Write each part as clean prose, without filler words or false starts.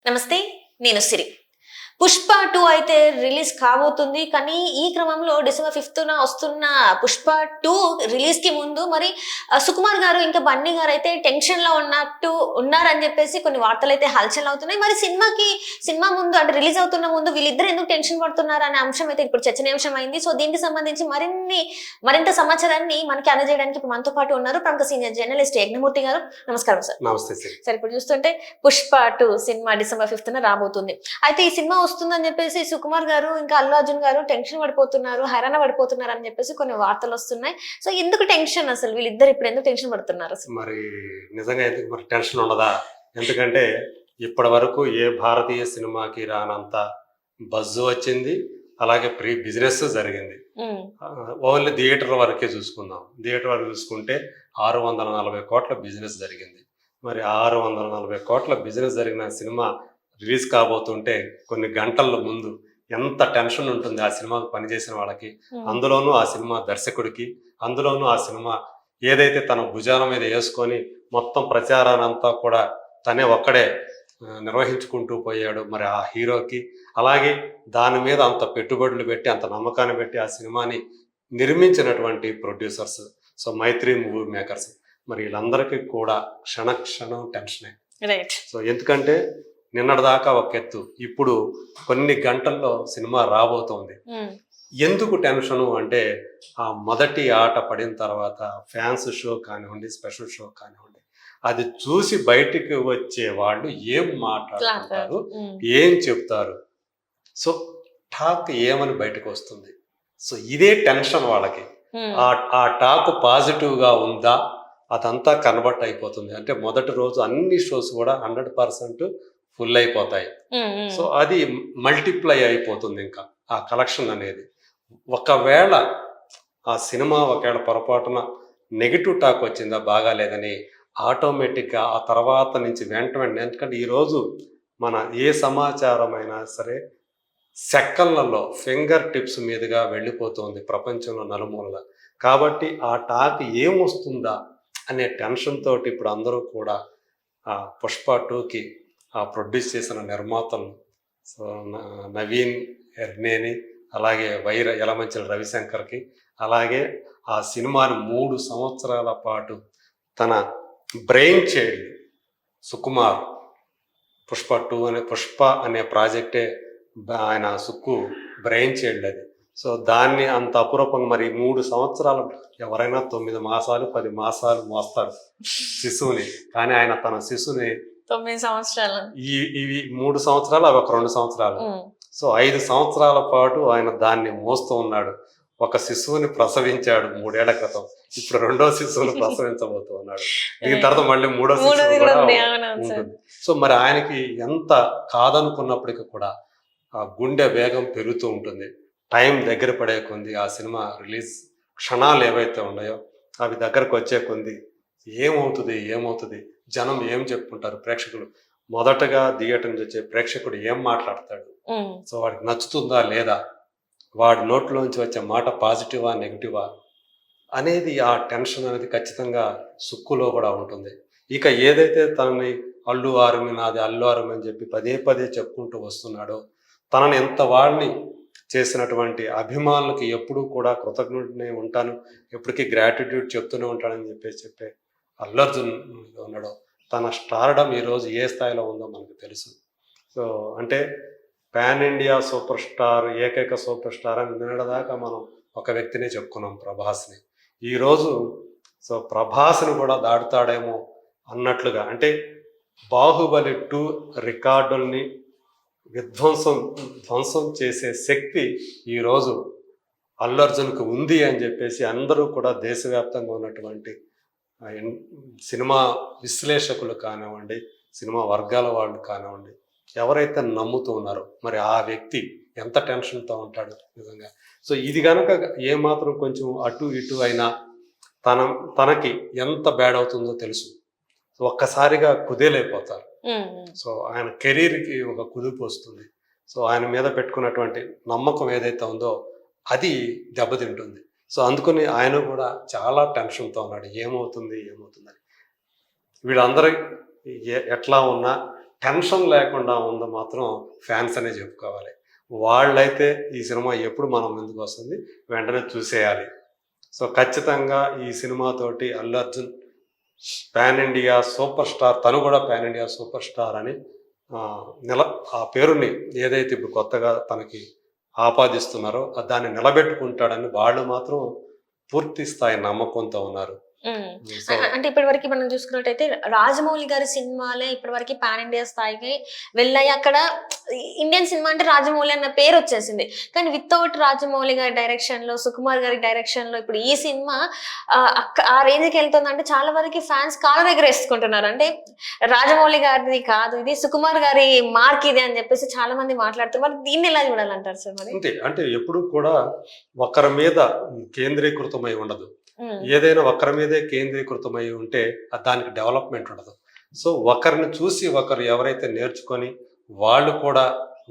నమస్తే, నేను సిరి. 'పుష్ప 2' అయితే రిలీజ్ కాబోతుంది. కానీ ఈ క్రమంలో డిసెంబర్ 5న వస్తున్న 'పుష్ప 2' రిలీజ్‌కి ముందు మరి సుకుమార్ గారు ఇంకా బన్నీ గారైతే టెన్షన్‌లో ఉన్నారని చెప్పేసి కొన్ని వార్తలైతే హల్చల్ అవుతున్నాయి. మరి సినిమా ముందు అంటే రిలీజ్ అవుతున్న ముందు వీళ్ళిద్దరు ఎందుకు టెన్షన్ పడుతున్నారు అనే అంశం అయితే ఇప్పుడు చర్చనీయాంశం అయింది. సో దీనికి సంబంధించి మరింత సమాచారాన్ని మనకి అందజేయడానికి ఇప్పుడు మనతో పాటు ఉన్నారు ప్రముఖ సీనియర్ జర్నలిస్ట్ యజ్ఞమూర్తి గారు. నమస్కారం సార్. నమస్తే సార్. ఇప్పుడు చూస్తుంటే 'పుష్ప 2' సినిమా డిసెంబర్ 5న రాబోతుంది. అయితే ఈ సినిమా వస్తుందని చెప్పేసి సుకుమార్ గారు ఇంకా అల్లు అర్జున్ గారు టెన్షన్ పడిపోతున్నారు, హైరాణ పడిపోతున్నారు అని చెప్పేసి కొన్ని వార్తలు వస్తున్నాయి. సో ఎందుకు టెన్షన్, అసలు వీళ్ళిద్దరు ఇప్పుడు ఎందుకు టెన్షన్ పడుతున్నారు? మరి నిజంగా ఎందుకు మరి టెన్షన్ ఉండదా? ఎందుకంటే ఇప్పటి వరకు ఏ భారతీయ సినిమాకి రానంత బజ్ వచ్చింది, అలాగే ప్రీ బిజినెస్ జరిగింది. ఓన్లీ థియేటర్ వరకే చూసుకుందాం. థియేటర్ వరకు చూసుకుంటే 640 కోట్ల బిజినెస్ జరిగింది. మరి 640 కోట్ల బిజినెస్ జరిగిన సినిమా రిలీజ్ కాబోతుంటే కొన్ని గంటల ముందు ఎంత టెన్షన్ ఉంటుంది ఆ సినిమాకు పనిచేసిన వాళ్ళకి, అందులోనూ ఆ సినిమా దర్శకుడికి, అందులోనూ ఆ సినిమా ఏదైతే తన భుజాల మీద వేసుకొని మొత్తం ప్రచారాన్ని అంతా కూడా తనే ఒక్కడే నిర్వహించుకుంటూ పోయాడు మరి ఆ హీరోకి. అలాగే దాని మీద అంత పెట్టుబడులు పెట్టి అంత నమ్మకాన్ని పెట్టి ఆ సినిమాని నిర్మించినటువంటి ప్రొడ్యూసర్స్, సో మైత్రి మూవీ మేకర్స్, మరి వీళ్ళందరికీ కూడా క్షణం టెన్షనే. రైట్. సో ఎందుకంటే నిన్నటిదాకా ఒక ఎత్తు, ఇప్పుడు కొన్ని గంటల్లో సినిమా రాబోతోంది. ఎందుకు టెన్షను అంటే ఆ మొదటి ఆట పడిన తర్వాత ఫ్యాన్స్ షో కానివ్వండి, స్పెషల్ షో కానివ్వండి, అది చూసి బయటికి వచ్చే వాళ్ళు ఏం మాట్లాడుతుంటారు, ఏం చెప్తారు, సో టాక్ ఏమని బయటకు వస్తుంది. సో ఇదే టెన్షన్ వాళ్ళకి. ఆ టాక్ పాజిటివ్గా ఉందా అదంతా కన్వర్ట్ అయిపోతుంది. అంటే మొదటి రోజు అన్ని షోస్ కూడా 100% ఫుల్ అయిపోతాయి. సో అది మల్టిప్లై అయిపోతుంది ఇంకా ఆ కలెక్షన్ అనేది. ఒకవేళ ఆ సినిమా పొరపాటున నెగిటివ్ టాక్ వచ్చిందా బాగాలేదని, ఆటోమేటిక్గా ఆ తర్వాత నుంచి వెంటనే, ఎందుకంటే ఈరోజు మన ఏ సమాచారం అయినా సరే సెకన్లలో ఫింగర్ టిప్స్ మీదుగా వెళ్ళిపోతుంది ప్రపంచంలో నలుమూలల. కాబట్టి ఆ టాక్ ఏమొస్తుందా అనే టెన్షన్ తోటి ఇప్పుడు అందరూ కూడా ఆ 'పుష్ప 2'కి ఆ ప్రొడ్యూస్ చేసిన నిర్మాతలు, సో నవీన్ ఎర్నేని, అలాగే యలమంచిలి రవిశంకర్కి, అలాగే ఆ సినిమాని 3 సంవత్సరాల పాటు తన బ్రెయిన్ చైల్డ్ సుకుమార్, 'పుష్ప' అనే ప్రాజెక్టే ఆయన సుక్కు బ్రెయిన్ చైల్డ్ అది. సో దాన్ని అంత అపురూపంగా మరి 3 సంవత్సరాలు, ఎవరైనా 9 మాసాలు 10 మాసాలు మోస్తారు శిశువుని, కానీ ఆయన తన శిశువుని 9 సంవత్సరాలు, ఇవి 3 సంవత్సరాలు, అవి ఒక 2 సంవత్సరాలు, సో 5 సంవత్సరాల పాటు ఆయన దాన్ని మోస్తూ ఉన్నాడు. ఒక శిశువుని ప్రసవించాడు 3 ఏళ్ల క్రితం, ఇప్పుడు 2వ శిశువుని ప్రసవించబోతూ ఉన్నాడు. దీని తర్వాత మళ్ళీ 3వ శిశువు కూడా ఉంటుంది. సో మరి ఆయనకి ఎంత కాదనుకున్నప్పటికీ కూడా ఆ గుండె వేగం పెరుగుతూ ఉంటుంది. టైం దగ్గర పడే కొంది, ఆ సినిమా రిలీజ్ క్షణాలు ఏవైతే ఉన్నాయో అవి దగ్గరకు వచ్చే కొంది ఏమవుతుంది, జనం ఏం చెప్పుకుంటారు, ప్రేక్షకులు మొదటగా థియేటర్ నుంచి వచ్చే ప్రేక్షకుడు ఏం మాట్లాడతాడు, సో వాడికి నచ్చుతుందా లేదా, వాడి నోట్లోంచి వచ్చే మాట పాజిటివా నెగిటివా అనేది, ఆ టెన్షన్ అనేది ఖచ్చితంగా సుక్కులో కూడా ఉంటుంది. ఇక ఏదైతే తనని అల్లు ఆర్మీ అని చెప్పి పదే చెప్పుకుంటూ వస్తున్నాడో, తనని ఎంత వాడిని చేసినటువంటి అభిమానులకి ఎప్పుడూ కూడా కృతజ్ఞుడినే ఉంటాను, ఎప్పటికీ గ్రాటిట్యూడ్ చెప్తూనే ఉంటానని చెప్పే అల్లు అర్జున్ ఉన్నాడో, తన స్టార్డమ్ ఈరోజు ఏ స్థాయిలో ఉందో మనకు తెలుసు. సో అంటే పాన్ ఇండియా సూపర్ స్టార్, ఏకైక సూపర్ స్టార్ అని నిన్నటిదాకా మనం ఒక వ్యక్తినే చెప్పుకున్నాం, ప్రభాస్ని. ఈరోజు సో ప్రభాస్ని కూడా దాటుతాడేమో అన్నట్లుగా, అంటే బాహుబలి 2 రికార్డుల్ని ధ్వంసం చేసే శక్తి ఈరోజు అల్లు అర్జున్కి ఉంది అని చెప్పేసి అందరూ కూడా దేశవ్యాప్తంగా ఉన్నటువంటి సినిమా విశ్లేషకులు కానివ్వండి, సినిమా వర్గాల వాళ్ళు కానివ్వండి, ఎవరైతే నమ్ముతూ ఉన్నారో మరి ఆ వ్యక్తి ఎంత టెన్షన్తో ఉంటాడు నిజంగా. సో ఇది కనుక ఏమాత్రం కొంచెం అటు ఇటు అయినా తనకి ఎంత బ్యాడ్ అవుతుందో తెలుసు. ఒక్కసారిగా కుదేలైపోతారు. సో ఆయన కెరీర్కి ఒక కుదుపు వస్తుంది. సో ఆయన మీద పెట్టుకున్నటువంటి నమ్మకం ఏదైతే ఉందో అది దెబ్బతింటుంది. సో అందుకని ఆయన కూడా చాలా టెన్షన్తో ఉన్నాడు, ఏమవుతుందని. వీళ్ళందరూ ఎట్లా ఉన్నా టెన్షన్ లేకుండా ఉందో మాత్రం ఫ్యాన్స్ అనే చెప్పుకోవాలి. వాళ్ళైతే ఈ సినిమా ఎప్పుడు మనం ముందుకు వస్తుంది వెంటనే చూసేయాలి. సో ఖచ్చితంగా ఈ సినిమాతోటి Allu Arjun pan India super star, తను కూడా పాన్ ఇండియా సూపర్ స్టార్ అని ఆ పేరుని ఏదైతే ఇప్పుడు కొత్తగా తనకి ఆపాదిస్తున్నారో దాన్ని నిలబెట్టుకుంటాడని వాళ్ళు మాత్రం పూర్తి స్థాయి నమ్మకంతో ఉన్నారు. సో అంటే ఇప్పటి వరకు మనం చూసుకున్నట్టయితే రాజమౌళి గారి సినిమాలే ఇప్పటి వరకు పాన్ ఇండియా స్థాయికి వెళ్ళాయి. అక్కడ ఇండియన్ సినిమా అంటే రాజమౌళి అన్న పేరు వచ్చేసింది. కానీ వితౌట్ రాజమౌళి గారి డైరెక్షన్ లో, సుకుమార్ గారి డైరెక్షన్ లో ఇప్పుడు ఈ సినిమా ఆ రేంజ్కి వెళ్తుందంటే చాలా వరకు ఫ్యాన్స్ కాళ్ళ దగ్గర వేసుకుంటున్నారు. అంటే రాజమౌళి గారిది కాదు ఇది, సుకుమార్ గారి మార్క్ ఇది అని చెప్పేసి చాలా మంది మాట్లాడుతున్నారు. మరి దీన్ని ఎలా చూడాలంటారు సార్? మరి అంతే, అంటే ఎప్పుడు కూడా ఒకరి మీద కేంద్రీకృతమై ఉండదు. ఏదైనా ఒకరి మీదే కేంద్రీకృతమై ఉంటే దానికి డెవలప్మెంట్ ఉండదు. సో ఒకరిని చూసి ఒకరు ఎవరైతే నేర్చుకొని వాళ్ళు కూడా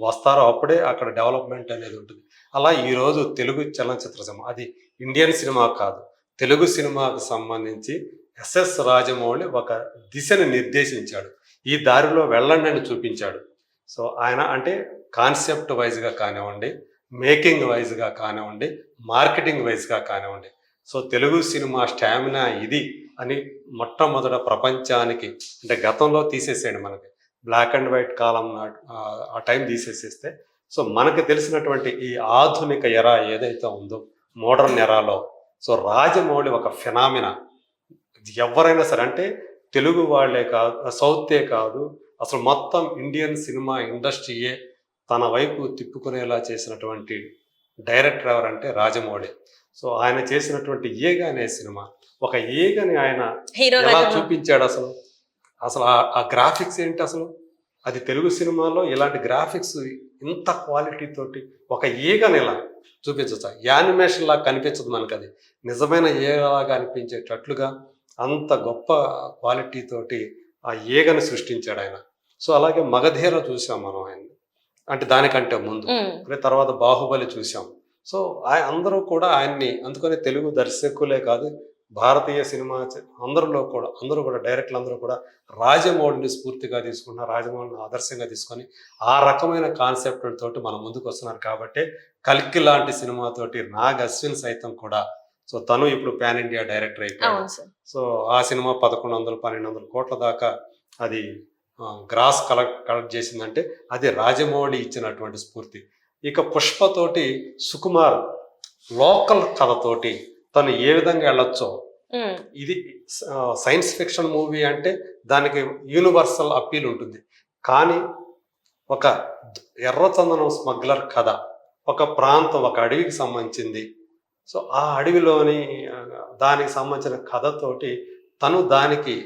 వస్తారో అప్పుడే అక్కడ డెవలప్మెంట్ అనేది ఉంటుంది. అలా ఈరోజు తెలుగు చలనచిత్ర సినిమా, అది ఇండియన్ సినిమా కాదు, తెలుగు సినిమాకు సంబంధించి ఎస్ఎస్ రాజమౌళి ఒక దిశని నిర్దేశించాడు. ఈ దారిలో వెళ్ళండి అని చూపించాడు. సో ఆయన అంటే కాన్సెప్ట్ వైజ్గా కానివ్వండి, మేకింగ్ వైజ్గా కానివ్వండి, మార్కెటింగ్ వైజ్గా కానివ్వండి, సో తెలుగు సినిమా స్టామినా ఇది అని మొట్టమొదట ప్రపంచానికి, అంటే గతంలో తీసేసేయండి, మనకి బ్లాక్ అండ్ వైట్ కాలం ఆ టైం తీసేసేస్తే, సో మనకు తెలిసినటువంటి ఈ ఆధునిక ఎరా ఏదైతే ఉందో మోడర్న్ ఎరాలో, సో రాజమౌళి ఒక ఫినామినా. ఎవరైనా సరే, అంటే తెలుగు వాళ్ళే కాదు, సౌతే కాదు, అసలు మొత్తం ఇండియన్ సినిమా ఇండస్ట్రీయే తన వైపు తిప్పుకునేలా చేసినటువంటి డైరెక్టర్ ఎవరంటే రాజమౌళి. సో ఆయన చేసినటువంటి ఈగ అనే సినిమా, ఒక ఈగని ఆయన ఎలా చూపించాడు అసలు, అసలు ఆ గ్రాఫిక్స్ ఏంటి అసలు, అది తెలుగు సినిమాలో ఇలాంటి గ్రాఫిక్స్ ఇంత క్వాలిటీ తోటి ఒక ఈగని ఇలా చూపించచ్చు. యానిమేషన్ లాగా కనిపించదు మనకు, అది నిజమైన ఈగలాగా అనిపించేటట్లుగా అంత గొప్ప క్వాలిటీ తోటి ఆ ఈగని సృష్టించాడు ఆయన. సో అలాగే మగధీర చూసాం మనం ఆయన, అంటే దానికంటే ముందు. తర్వాత బాహుబలి చూసాం. సో అందరూ కూడా ఆయన్ని, అందుకని తెలుగు దర్శకులే కాదు భారతీయ సినిమా అందరూ కూడా డైరెక్టర్లు అందరూ కూడా రాజమౌళిని స్ఫూర్తిగా తీసుకుంటున్నారు, రాజమౌళిని ఆదర్శంగా తీసుకొని ఆ రకమైన కాన్సెప్ట్ తోటి మనం ముందుకు వస్తున్నారు. కాబట్టి కల్కి లాంటి సినిమాతోటి నాగ్ అశ్విన్ సైతం కూడా, సో తను ఇప్పుడు పాన్ ఇండియా డైరెక్టర్ అయిపోయాడు. సో ఆ సినిమా 1100-1200 కోట్ల దాకా అది గ్రాస్ కలెక్ట్ చేసిందంటే అది రాజమౌళి ఇచ్చినటువంటి స్ఫూర్తి. ఇక పుష్పతోటి సుకుమార్ లోకల్ కథతోటి తను ఏ విధంగా వెళ్ళొచ్చో, ఇది సైన్స్ ఫిక్షన్ మూవీ అంటే దానికి యూనివర్సల్ అప్పీల్ ఉంటుంది. కానీ ఒక ఎర్రచందనం స్మగ్లర్ కథ, ఒక ప్రాంతం, ఒక అడవికి సంబంధించింది. సో ఆ అడవిలోని దానికి సంబంధించిన కథతోటి తను దానికి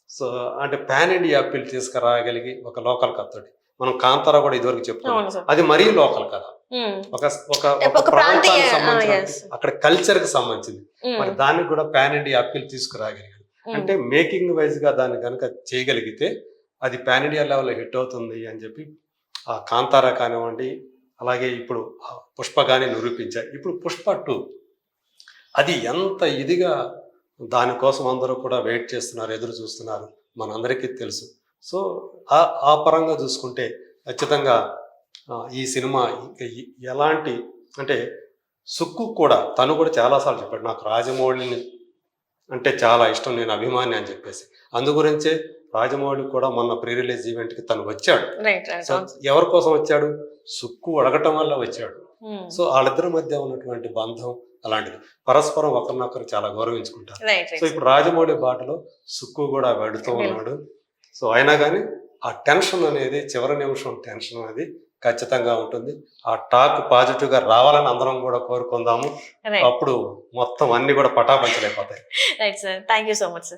సో అంటే పాన్ ఇండియా అప్పీల్ తీసుకురాగలిగి ఒక లోకల్ కథతోటి, మనం కాంతారా కూడా ఇదివరకు చెప్పుకున్నాం, అది మరీ లోకల్ కథ, ఒక ప్రాంతానికి సంబంధించి అక్కడ కల్చర్ కి సంబంధించింది. మరి దానికి కూడా పాన్ ఇండియా అప్పీల్ తీసుకురాగలిగాడు. అంటే మేకింగ్ వైజ్ గా దాన్ని కనుక చేయగలిగితే అది పాన్ ఇండియా లెవెల్లో హిట్ అవుతుంది అని చెప్పి ఆ కాంతారా కానివ్వండి, అలాగే ఇప్పుడు పుష్ప కానీ నిరూపించాయి. ఇప్పుడు పుష్ప 2 అది ఎంత ఇదిగా దానికోసం అందరూ కూడా వెయిట్ చేస్తున్నారు, ఎదురు చూస్తున్నారు, మనందరికీ తెలుసు. సో ఆ పరంగా చూసుకుంటే ఖచ్చితంగా ఈ సినిమా ఎలాంటి, అంటే సుక్కు కూడా తను కూడా చాలాసార్లు చెప్పాడు, నాకు రాజమౌళిని అంటే చాలా ఇష్టం, నేను అభిమాని అని చెప్పేసి. అందు గురించే రాజమౌళి కూడా మొన్న ప్రీ రిలీజ్ ఈవెంట్కి తను వచ్చాడు. సో ఎవరి కోసం వచ్చాడు? సుక్కు అడగటం వల్ల వచ్చాడు. సో వాళ్ళిద్దరి మధ్య ఉన్నటువంటి బంధం అలాంటిది, పరస్పరం ఒకరినొకరు చాలా గౌరవించుకుంటారు. సో ఇప్పుడు రాజమౌళి బాటలో సుక్కు కూడా వెడుతూ ఉన్నాడు. సో అయినా కానీ ఆ టెన్షన్ అనేది, చివరి నిమిషం టెన్షన్ అనేది ఖచ్చితంగా ఉంటుంది. ఆ టాక్ పాజిటివ్ గా రావాలని అందరం కూడా కోరుకుందాము. అప్పుడు మొత్తం అన్ని కూడా పటాపంచలైపోతాయి. Right sir, thank you so much sir.